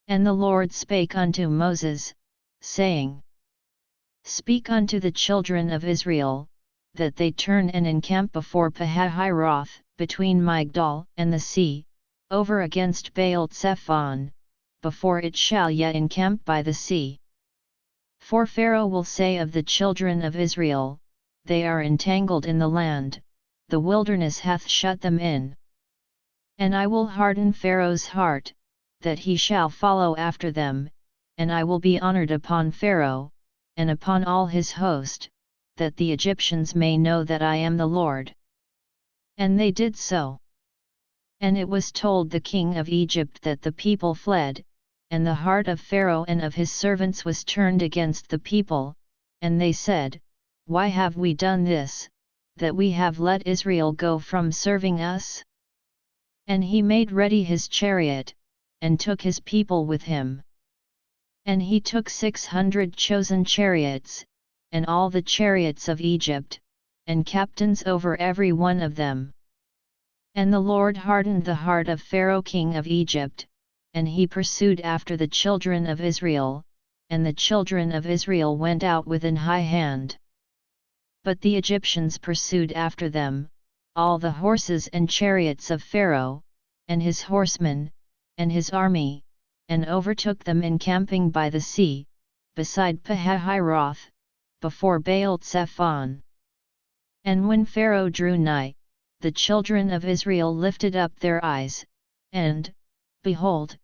And the Lord spake unto Moses, saying, Speak unto the children of Israel, that they turn and encamp before Pihahiroth, between Migdol and the sea, over against Baal-zephon, before it shall yet encamp by the sea. For Pharaoh will say of the children of Israel, They are entangled in the land, the wilderness hath shut them in. And I will harden Pharaoh's heart, that he shall follow after them, and I will be honored upon Pharaoh, and upon all his host, that the Egyptians may know that I am the Lord. And they did so. And it was told the king of Egypt that the people fled, and the heart of Pharaoh and of his servants was turned against the people, and they said, Why have we done this, that we have let Israel go from serving us? And he made ready his chariot, and took his people with him. And he took 600 chosen chariots, and all the chariots of Egypt, and captains over every one of them. And the Lord hardened the heart of Pharaoh king of Egypt, and he pursued after the children of Israel, and the children of Israel went out with an high hand. But the Egyptians pursued after them, all the horses and chariots of Pharaoh, and his horsemen, and his army, and overtook them encamping by the sea, beside Pihahiroth, before Baal-zephon. And when Pharaoh drew nigh, the children of Israel lifted up their eyes, and, behold,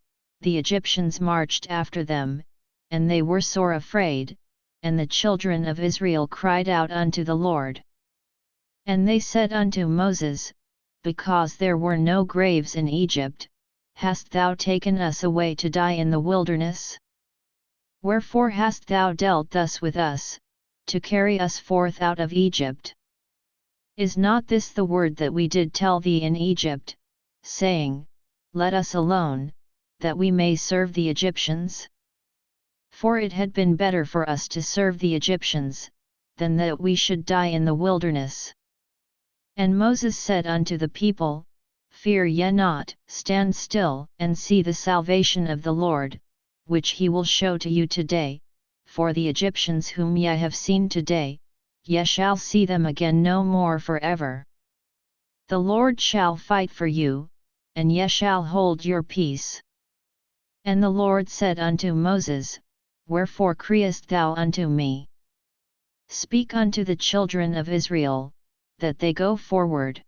the Egyptians marched after them, and they were sore afraid, and the children of Israel cried out unto the Lord. And they said unto Moses, Because there were no graves in Egypt, hast thou taken us away to die in the wilderness? Wherefore hast thou dealt thus with us, to carry us forth out of Egypt? Is not this the word that we did tell thee in Egypt, saying, Let us alone, that we may serve the Egyptians? For it had been better for us to serve the Egyptians, than that we should die in the wilderness. And Moses said unto the people, Fear ye not, stand still, and see the salvation of the Lord, which he will show to you today, for the Egyptians whom ye have seen today, ye shall see them again no more forever. The Lord shall fight for you, and ye shall hold your peace. And the Lord said unto Moses, Wherefore criest thou unto me? Speak unto the children of Israel, that they go forward.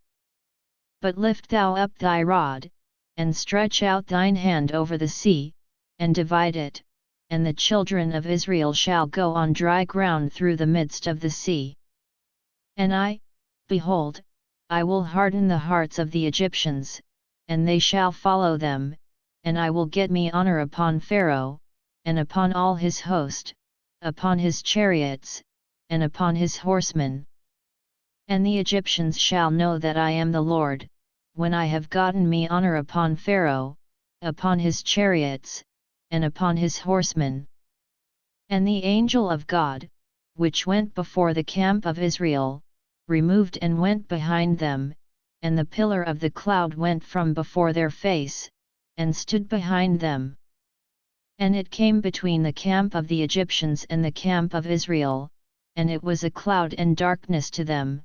But lift thou up thy rod, and stretch out thine hand over the sea, and divide it, and the children of Israel shall go on dry ground through the midst of the sea. And I, behold, I will harden the hearts of the Egyptians, and they shall follow them, and I will get me honor upon Pharaoh, and upon all his host, upon his chariots, and upon his horsemen. And the Egyptians shall know that I am the Lord, when I have gotten me honor upon Pharaoh, upon his chariots, and upon his horsemen. And the angel of God, which went before the camp of Israel, removed and went behind them, and the pillar of the cloud went from before their face, and stood behind them. And it came between the camp of the Egyptians and the camp of Israel, and it was a cloud and darkness to them,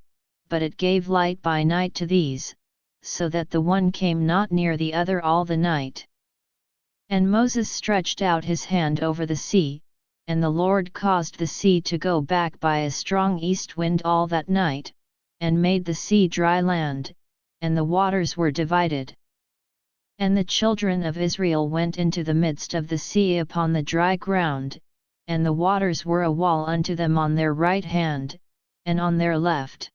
but it gave light by night to these, so that the one came not near the other all the night. And Moses stretched out his hand over the sea, and the Lord caused the sea to go back by a strong east wind all that night, and made the sea dry land, and the waters were divided. And the children of Israel went into the midst of the sea upon the dry ground, and the waters were a wall unto them on their right hand, and on their left.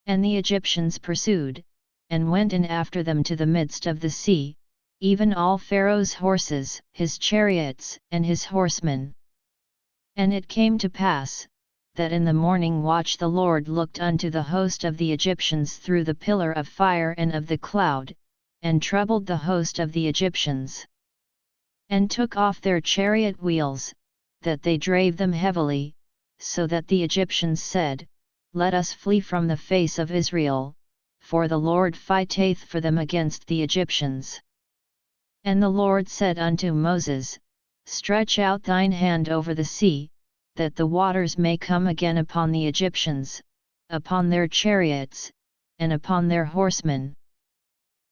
And the Egyptians pursued, and went in after them to the midst of the sea, even all Pharaoh's horses, his chariots, and his horsemen. And it came to pass, that in the morning watch the Lord looked unto the host of the Egyptians through the pillar of fire and of the cloud, and troubled the host of the Egyptians. And took off their chariot wheels, that they drave them heavily, so that the Egyptians said, Let us flee from the face of Israel, for the Lord fighteth for them against the Egyptians. And the Lord said unto Moses, Stretch out thine hand over the sea, that the waters may come again upon the Egyptians, upon their chariots, and upon their horsemen.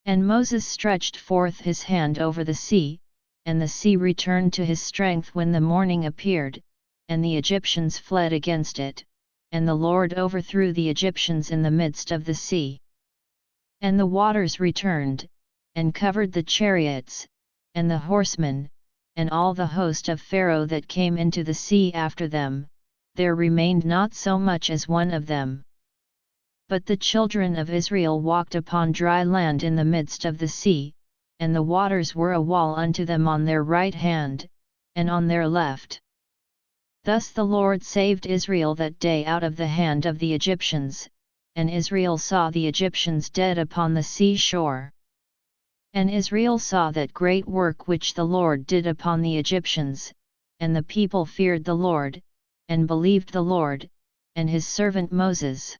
And Moses stretched forth his hand over the sea, and the sea returned to his strength when the morning appeared, and the Egyptians fled against it, and the Lord overthrew the Egyptians in the midst of the sea. And the waters returned, and covered the chariots, and the horsemen, and all the host of Pharaoh that came into the sea after them, there remained not so much as one of them. But the children of Israel walked upon dry land in the midst of the sea, and the waters were a wall unto them on their right hand, and on their left. Thus the Lord saved Israel that day out of the hand of the Egyptians, and Israel saw the Egyptians dead upon the sea shore. And Israel saw that great work which the Lord did upon the Egyptians, and the people feared the Lord, and believed the Lord, and his servant Moses.